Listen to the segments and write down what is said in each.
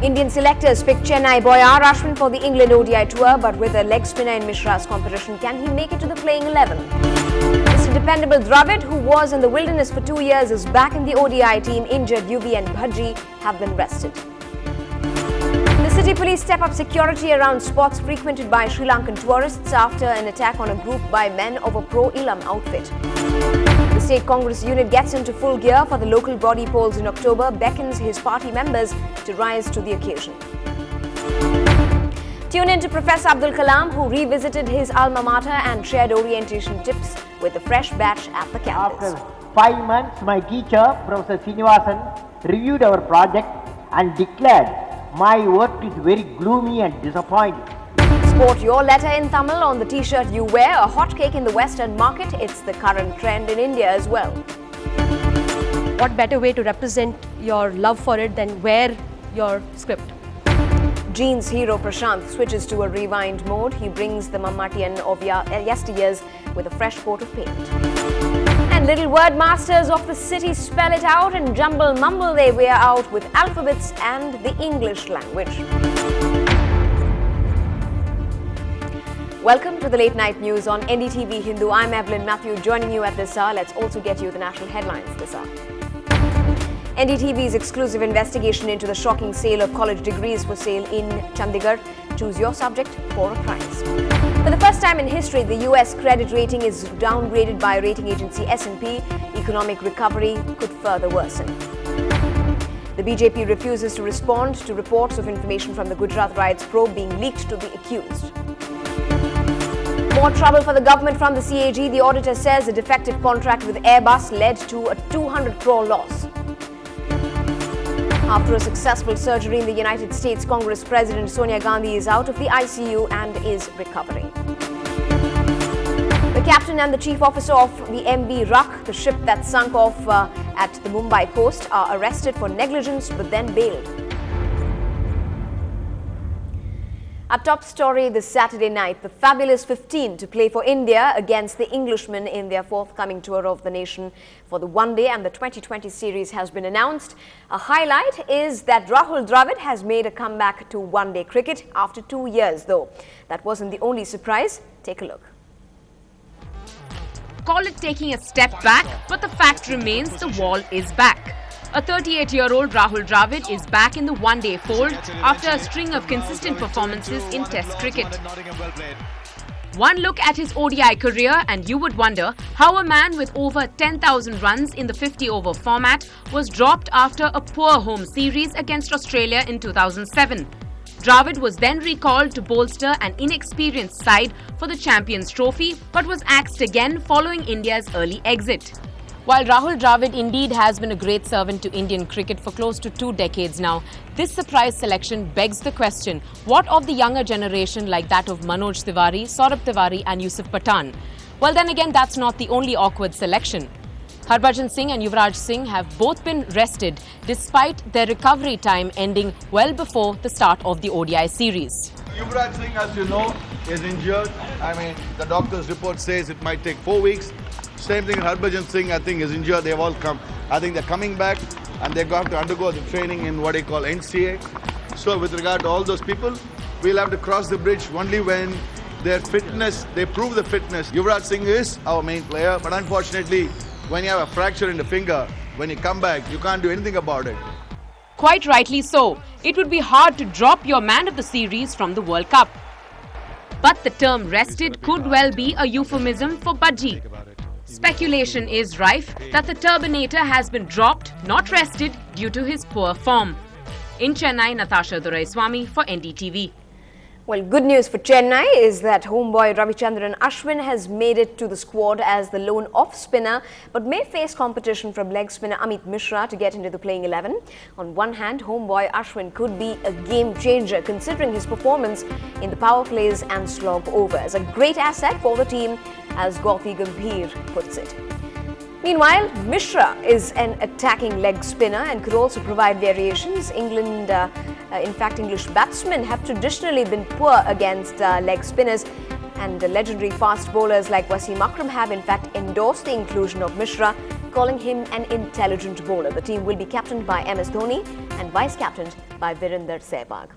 Indian selectors picked Chennai boy R. Ashwin for the England ODI tour, but with a leg spinner in Mishra's competition, can he make it to the playing 11? Mr. Dependable Dravid, who was in the wilderness for 2 years, is back in the ODI team. Injured Yuvi and Bhaji have been rested. The city police step up security around spots frequented by Sri Lankan tourists after an attack on a group by men of a pro-Ilam outfit. The State Congress unit gets into full gear for the local body polls in October, beckons his party members to rise to the occasion. Tune in to Professor Abdul Kalam, who revisited his alma mater and shared orientation tips with a fresh batch at the campus. After 5 months, my teacher, Professor Srinivasan, reviewed our project and declared, "My work is very gloomy and disappointing." Sport your letter in Tamil on the t-shirt you wear, a hot cake in the Western market. It's the current trend in India as well. What better way to represent your love for it than wear your script? Jeans hero Prashant switches to a rewind mode. He brings the Mammatian of yesteryears with a fresh coat of paint. And little word masters of the city spell it out and jumble mumble their way out with alphabets and the English language. Welcome to the late night news on NDTV Hindu. I'm Evelyn Matthew joining you at this hour. Let's also get you the national headlines this hour. NDTV's exclusive investigation into the shocking sale of college degrees for sale in Chandigarh. Choose your subject for a prize. For the first time in history, the US credit rating is downgraded by rating agency S&P. Economic recovery could further worsen. The BJP refuses to respond to reports of information from the Gujarat riots probe being leaked to the accused. More trouble for the government from the CAG. The auditor says a defective contract with Airbus led to a 200 crore loss. After a successful surgery in the United States, Congress President Sonia Gandhi is out of the ICU and is recovering. The captain and the chief officer of the MV Rakh, the ship that sunk off at the Mumbai coast, are arrested for negligence but then bailed. Our top story this Saturday night, the fabulous 15 to play for India against the Englishmen in their forthcoming tour of the nation for the one-day and the 2020 series has been announced. A highlight is that Rahul Dravid has made a comeback to one-day cricket after 2 years, though. That wasn't the only surprise. Take a look. Call it taking a step back, but the fact remains the wall is back. A 38-year-old Rahul Dravid is back in the one-day fold after a string of consistent performances in Test cricket. One look at his ODI career and you would wonder how a man with over 10,000 runs in the 50-over format was dropped after a poor home series against Australia in 2007. Dravid was then recalled to bolster an inexperienced side for the Champions Trophy but was axed again following India's early exit. While Rahul Dravid indeed has been a great servant to Indian cricket for close to 2 decades now, this surprise selection begs the question, what of the younger generation like that of Manoj Tiwari, Saurabh Tiwari and Yusuf Pathan? Well, then again, that's not the only awkward selection. Harbhajan Singh and Yuvraj Singh have both been rested despite their recovery time ending well before the start of the ODI series. Yuvraj Singh, as you know, is injured. The doctor's report says it might take 4 weeks. Same thing, Harbhajan Singh, I think, is injured. They've all come. I think they're coming back and they're going to undergo the training in what they call NCA. So with regard to all those people, we'll have to cross the bridge only when their fitness, they prove the fitness. Yuvraj Singh is our main player, but unfortunately, when you have a fracture in the finger, when you come back, you can't do anything about it. Quite rightly so. It would be hard to drop your man of the series from the World Cup. But the term rested could well be a euphemism for Bhaji. Speculation is rife that the Turbinator has been dropped, not rested, due to his poor form. In Chennai, Natasha Duraiswamy for NDTV. Well, good news for Chennai is that homeboy Ravichandran Ashwin has made it to the squad as the lone off-spinner, but may face competition from leg spinner Amit Mishra to get into the playing 11. On one hand, homeboy Ashwin could be a game-changer considering his performance in the power plays and slog overs. A great asset for the team, as Gaurav Gambhir puts it. Meanwhile, Mishra is an attacking leg spinner and could also provide variations. English batsmen have traditionally been poor against leg spinners, and legendary fast bowlers like Wasim Akram have in fact endorsed the inclusion of Mishra, calling him an intelligent bowler. The team will be captained by MS Dhoni and vice-captained by Virinder Sehwag.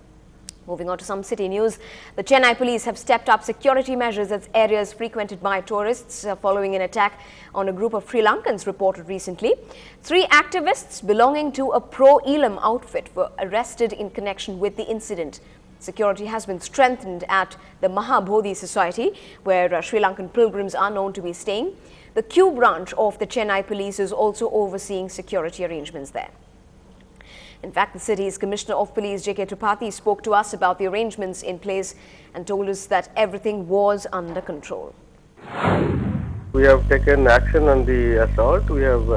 Moving on to some city news, the Chennai police have stepped up security measures at areas frequented by tourists following an attack on a group of Sri Lankans reported recently. 3 activists belonging to a pro-Elam outfit were arrested in connection with the incident. Security has been strengthened at the Mahabodhi Society, where Sri Lankan pilgrims are known to be staying. The Q branch of the Chennai police is also overseeing security arrangements there. In fact, the city's Commissioner of Police, J.K. Tripathi, spoke to us about the arrangements in place and told us that everything was under control. We have taken action on the assault. We have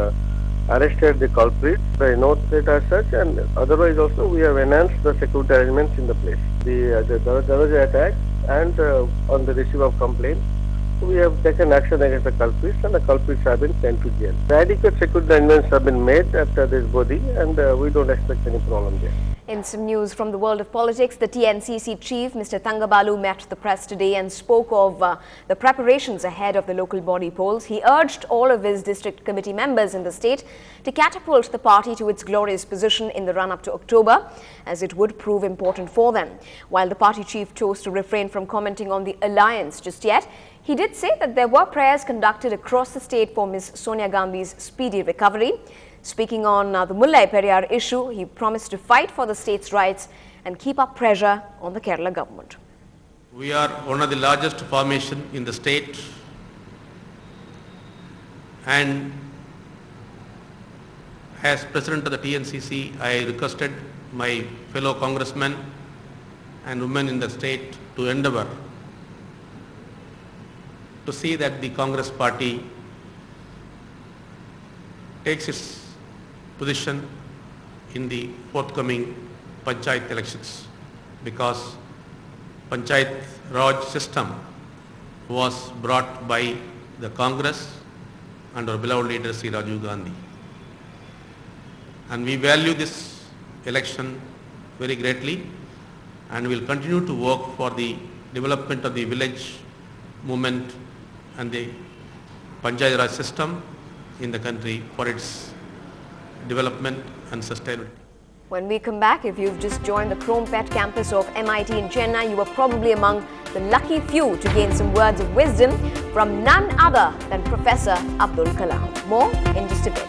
arrested the culprit by no threat as such, and otherwise also we have enhanced the security arrangements in the place. There was an attack, and on the receipt of complaint, we have taken action against the culprits, and the culprits have been sent to jail. The adequate security arrangements have been made at this body, and we don't expect any problem there. In some news from the world of politics, the TNCC chief, Mr. Thangabalu, met the press today and spoke of the preparations ahead of the local body polls. He urged all of his district committee members in the state to catapult the party to its glorious position in the run-up to October, as it would prove important for them. While the party chief chose to refrain from commenting on the alliance just yet, he did say that there were prayers conducted across the state for Ms. Sonia Gandhi's speedy recovery. Speaking on the Mullai Periyar issue, he promised to fight for the state's rights and keep up pressure on the Kerala government. We are one of the largest formation in the state, and as President of the TNCC, I requested my fellow congressmen and women in the state to endeavor to see that the Congress party takes its position in the forthcoming Panchayat elections, because Panchayat Raj system was brought by the Congress and our beloved leader Sri Rajiv Gandhi. And we value this election very greatly, and will continue to work for the development of the village movement and the Panchayat Raj system in the country for its development and sustainability. When we come back, if you've just joined the Chromepet campus of MIT in Chennai, you were probably among the lucky few to gain some words of wisdom from none other than Professor Abdul Kalam. More in just a bit.